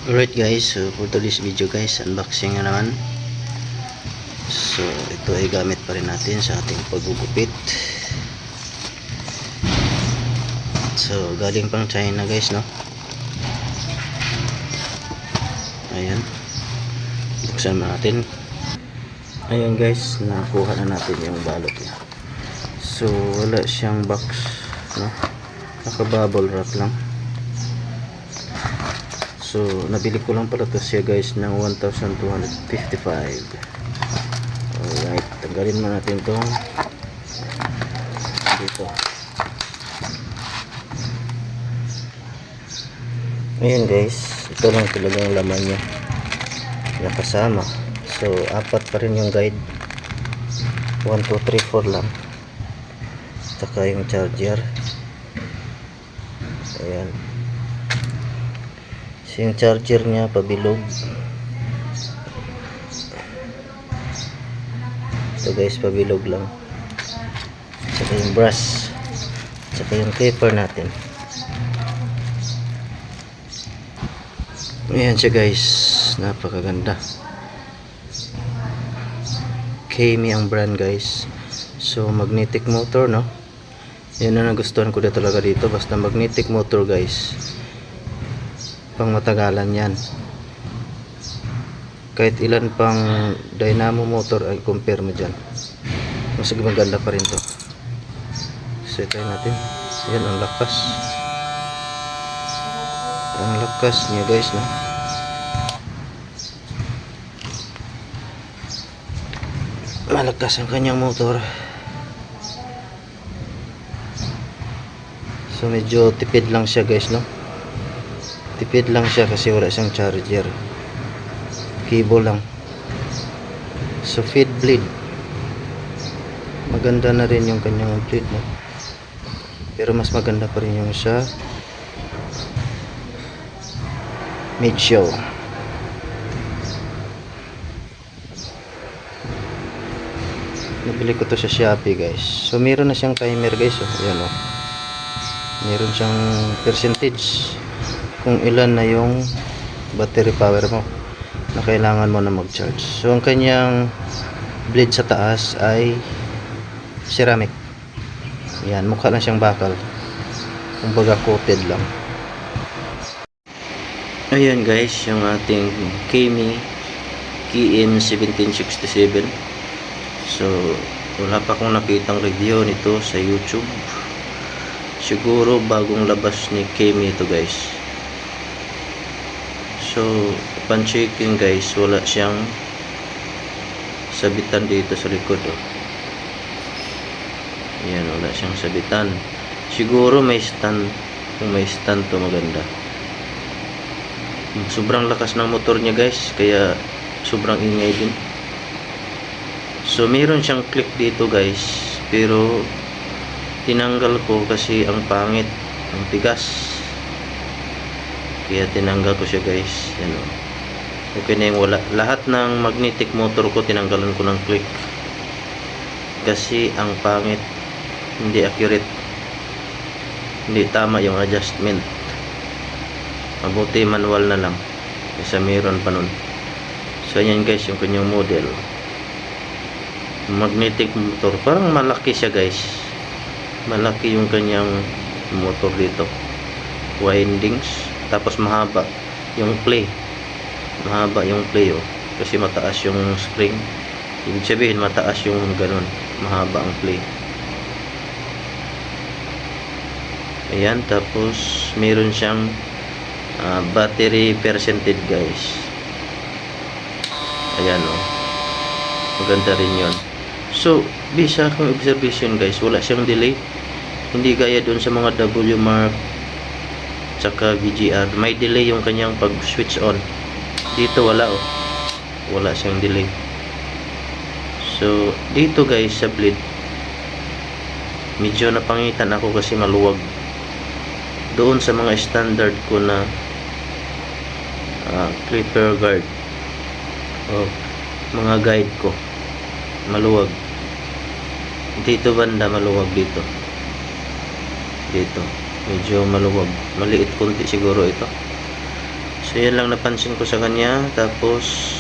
Alright guys, so for today's video guys, unboxing na naman. So ito ay gamit pa rin natin sa ating paggugupit. So galing pang China guys, no? Ayan, buksan na natin. Ayan guys, nakuha na natin yung balot niya. So wala siyang box, no? Naka bubble wrap lang. So, nabili ko lang pala to siya guys ng 1,255. Alright, tanggalin mo natin to dito. Ayan guys, ito lang talagang laman niya nakasama. So, apat pa rin yung guide. 1, 2, 3, 4 lang. Saka yung charger. Ayan. Yung charger niya pabilog. Ito guys, pabilog lang. Saka yung brush, saka yung taper natin. Ayan siya guys, napakaganda. Kami ang brand guys. So magnetic motor, no? Yan ang nagustuhan ko na talaga dito. Basta magnetic motor guys, pang matagalan yan. Kahit ilan pang dynamo motor ay compare mo dyan, mas maganda pa rin to. So try natin. Yan ang lakas, niya guys, no? Malakas ang kanyang motor. So medyo tipid lang siya guys, no? Tipid lang siya kasi wala siyang charger, cable lang. So feed bleed, maganda na rin yung kanyang bleed, no? Pero mas maganda pa rin yung sa mid-show. Nabili ko to sa Shopee guys. So meron na siyang timer guys, oh. Ayan, oh. Meron siyang percentage kung ilan na yung battery power mo na kailangan mo na mag-charge. So ang kanyang blade sa taas ay ceramic. Yan, mukha lang siyang bakal, kumbaga coated lang. Ayan guys, yung ating Kami KM1767. So wala pa akong nakitang review nito sa YouTube. Siguro bagong labas ni Kami ito guys. So, upon checking guys, wala siyang sabitan dito sa likod, oh. Ayan, wala siyang sabitan. Siguro may stand. Kung may stand to, maganda. Sobrang lakas ng motor niya guys, kaya sobrang ingay din. So, meron siyang click dito guys, pero tinanggal ko kasi ang pangit, ang tigas. Kaya tinanggal ko siya guys. Yan, o. Okay na yung wala. Lahat ng magnetic motor ko tinanggalan ko ng click kasi ang pangit, hindi accurate, hindi tama yung adjustment. Mabuti manual na lang kasi meron pa nun. So yan guys yung kanyang model, magnetic motor. Parang malaki siya guys, malaki yung kanyang motor dito, windings. Tapos mahaba yung play, oh, kasi mataas yung spring. Ibig sabihin mataas yung ganun, mahaba ang play. Ayan, tapos meron siyang battery percentage guys. Ayan, oh, maganda rin yun. So bisa akong observation guys, wala siyang delay, hindi gaya dun sa mga W Mark tsaka VGR, may delay yung kanyang pag switch on. Dito wala, oh, wala siyang delay. So dito guys sa bleed, medyo napangitan ako kasi maluwag doon sa mga standard ko na clipper guard o mga guide ko, maluwag. Dito banda maluwag, dito medyo maluwag, maliit konti siguro ito. So So yan lang napansin ko sa kanya. Tapos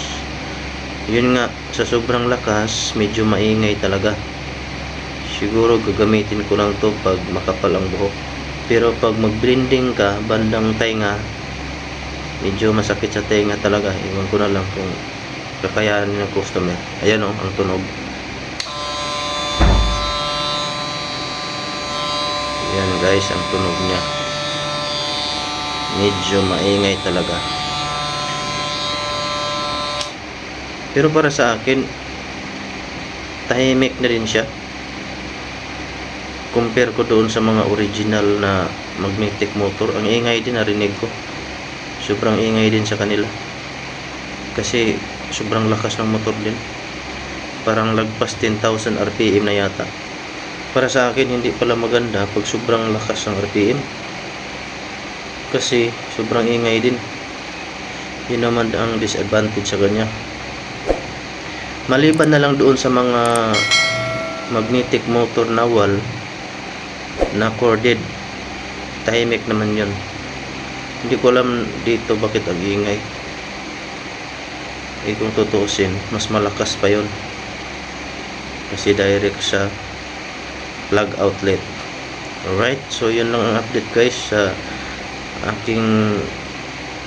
yun nga, sa sobrang lakas medyo maingay talaga. Siguro gagamitin ko lang to pag makapal ang buhok. Pero pag mag-blending ka bandang tainga, medyo masakit sa tainga talaga. Iwan ko na lang kung kakayanin ng customer. Ayan o, ang tunog. Ayan guys, ang tunog niya. Medyo maingay talaga. Pero para sa akin, tahimik na rin siya. Compare ko doon sa mga original na magnetic motor, ang ingay din narinig ko. Sobrang ingay din sa kanila. Kasi sobrang lakas ng motor din. Parang lagpas 10,000 RPM na yata. Para sa akin, hindi pala maganda pag sobrang lakas ng RPM. Kasi sobrang ingay din. Yun naman ang disadvantage sa kanya. Maliban na lang doon sa mga magnetic motor na wall na corded, tahimik naman yun. Hindi ko alam dito bakit ang ingay. Kung tutuusin, mas malakas pa yun kasi direct sa plug outlet. Alright, so yun lang ang update guys sa aking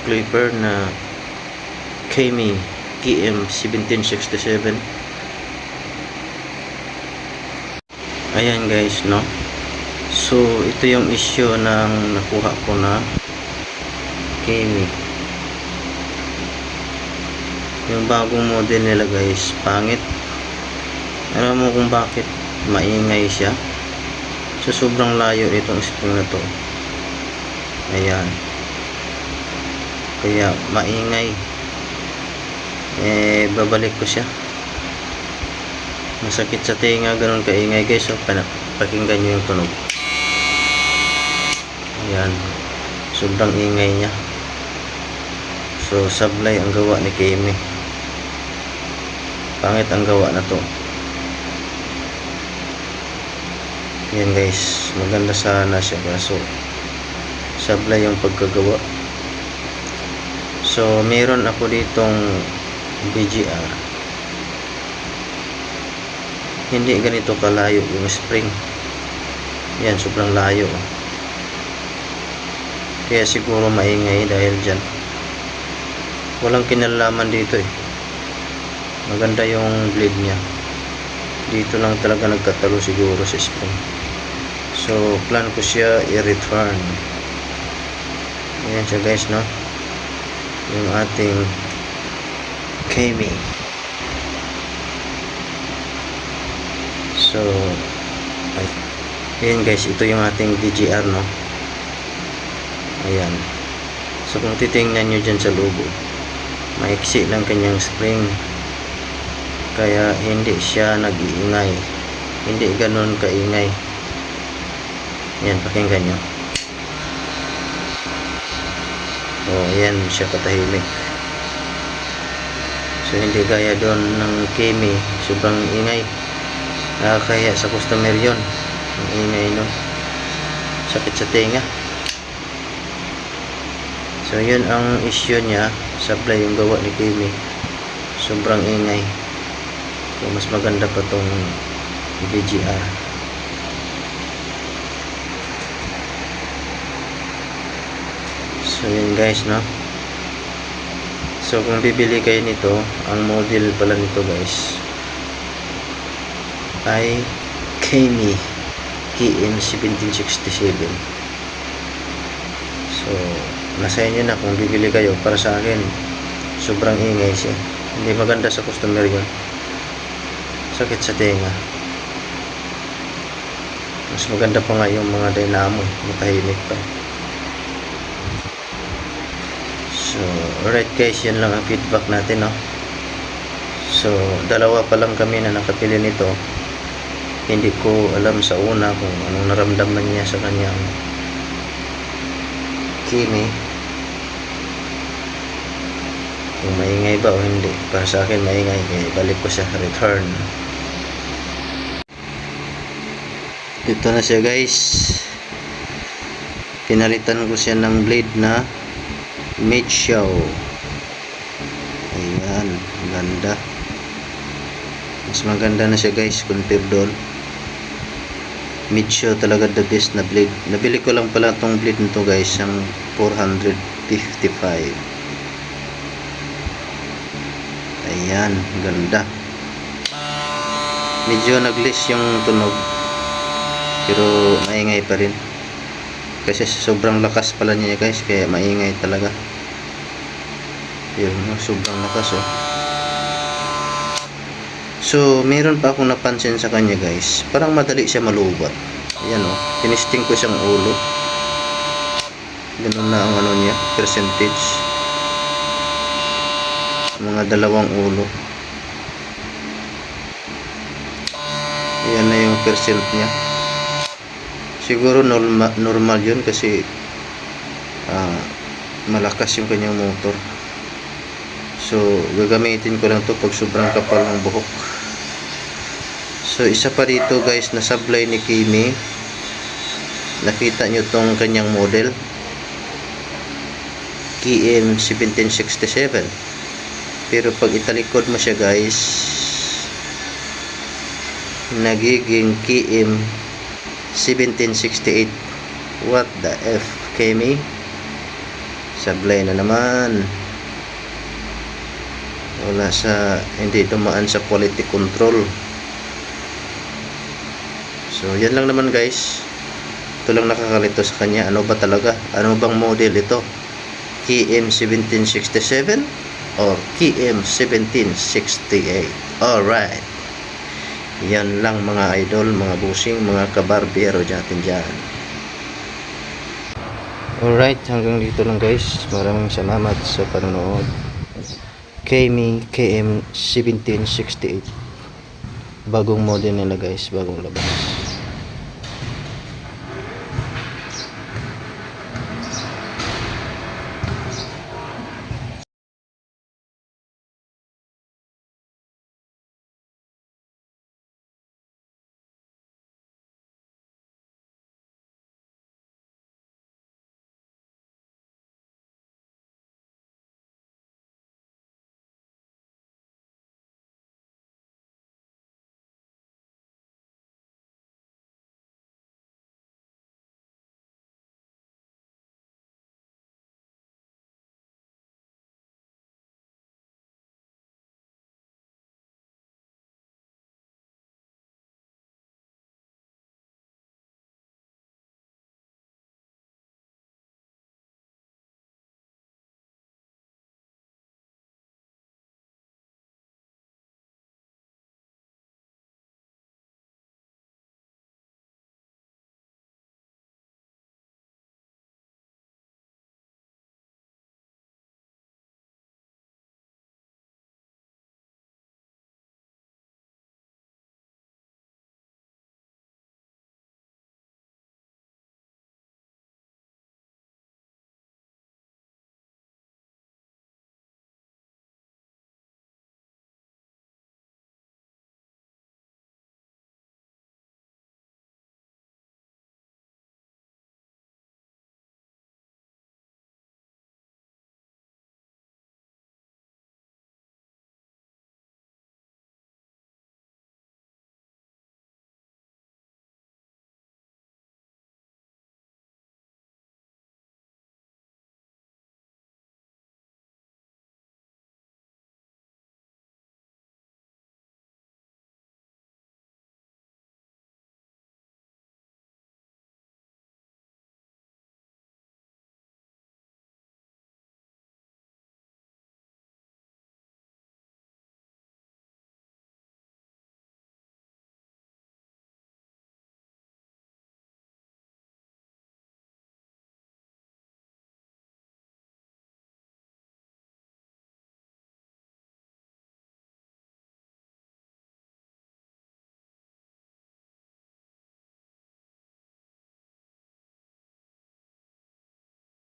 clipper na Kemi KM1767. Ayan guys, no, so ito yung issue ng nakuha ko na Kemi. Yung bagong model nila guys, pangit. Alam mo kung bakit maingay siya? So sobrang layo itong spring na to. Ayan, kaya maingay. Babalik ko siya. Masakit sa tinga, ganun kaingay guys. So pakinggan nyo yung tunog. Ayan, sobrang ingay niya. So sablay ang gawa ni Kemi. Pangit ang gawa na to. Yan guys, maganda sana siya kaso sablay yung pagkagawa. So meron ako ditong BGR. Hindi ganito kalayo yung spring. Yan, sobrang layo. Kaya siguro maingay dahil dyan. Walang kinalaman dito eh. Maganda yung blade niya. Dito lang talaga nagkatalo siguro sa spring. So plan ko siya i-return. Ayan siya guys, no, yung ating Kemi. So ayan guys, ito yung ating DGR, no. Ayan, so kung titingnan nyo dyan sa logo, maiksi lang kanyang spring, kaya hindi siya nag-iingay, hindi ganun kaingay. Yan, pakinggan nyo. Ayan siya katahimik. So hindi gaya doon ng Kemi, sobrang ingay. Kaya sa customer yon, ang ingay nun, sakit sa tenga. So yun ang issue niya. Sablay yung gawa ni Kemi, sobrang ingay. So mas maganda pa tong BGR. So yun guys, no. So kung bibili kayo nito, ang model pala nito guys ay Kemi KM1767. So nasa inyo na kung bibili kayo. Para sa akin, sobrang ingay siya. Hindi maganda sa customer yun. Sakit sa tenga. Mas maganda pa nga yung mga dynamo, matahimik pa. So alright guys, yan lang ang feedback natin, no. So dalawa pa lang kami na nakapili nito. Hindi ko alam sa una kung anong naramdaman niya sa kanyang Kemi, kung maingay ba o hindi. Para sa akin maingay, kaya balik ko siya, return. Ito na siya guys, pinalitan ko siya ng blade na Mitchell. Ayan, ganda. Mas maganda na siya guys compare doon. Mitchell talaga the best na blade. Nabili ko lang pala tong blade nito guys, ang 455. Ayan, ganda. Medyo naglis yung tunog, pero maingay pa rin. Kasi sobrang lakas pala niya guys, kaya maingay talaga. Yun, sobrang lakas oh. So, meron pa akong napansin sa kanya guys. Parang madali siya malubat. Ayan oh, tinisting ko siyang ulo. Ganun na ang ano niya, percentage. Mga dalawang ulo. Ayan na yung percent niya. Siguro normal yun kasi malakas yung kanyang motor. So gagamitin ko lang to pag sobrang kapal ng buhok. So isa pa dito guys na sablay ni Kimi. Nakita nyo tong kanyang model KM 1767. Pero pag italikod mo siya guys, nagiging KM 1768. What the F, Kimi? Sablay na naman. Wala sa, hindi dumaan sa quality control. So yan lang naman guys. Ito lang nakakalito sa kanya. Ano ba talaga? Ano bang model ito? KM 1767 or KM 1768? Alright. Yan lang mga idol, mga busing, mga kabarbero dyan. Alright, hanggang dito lang guys. Maraming salamat sa panonood. KM 1768. Bagong model nila guys, bagong labas.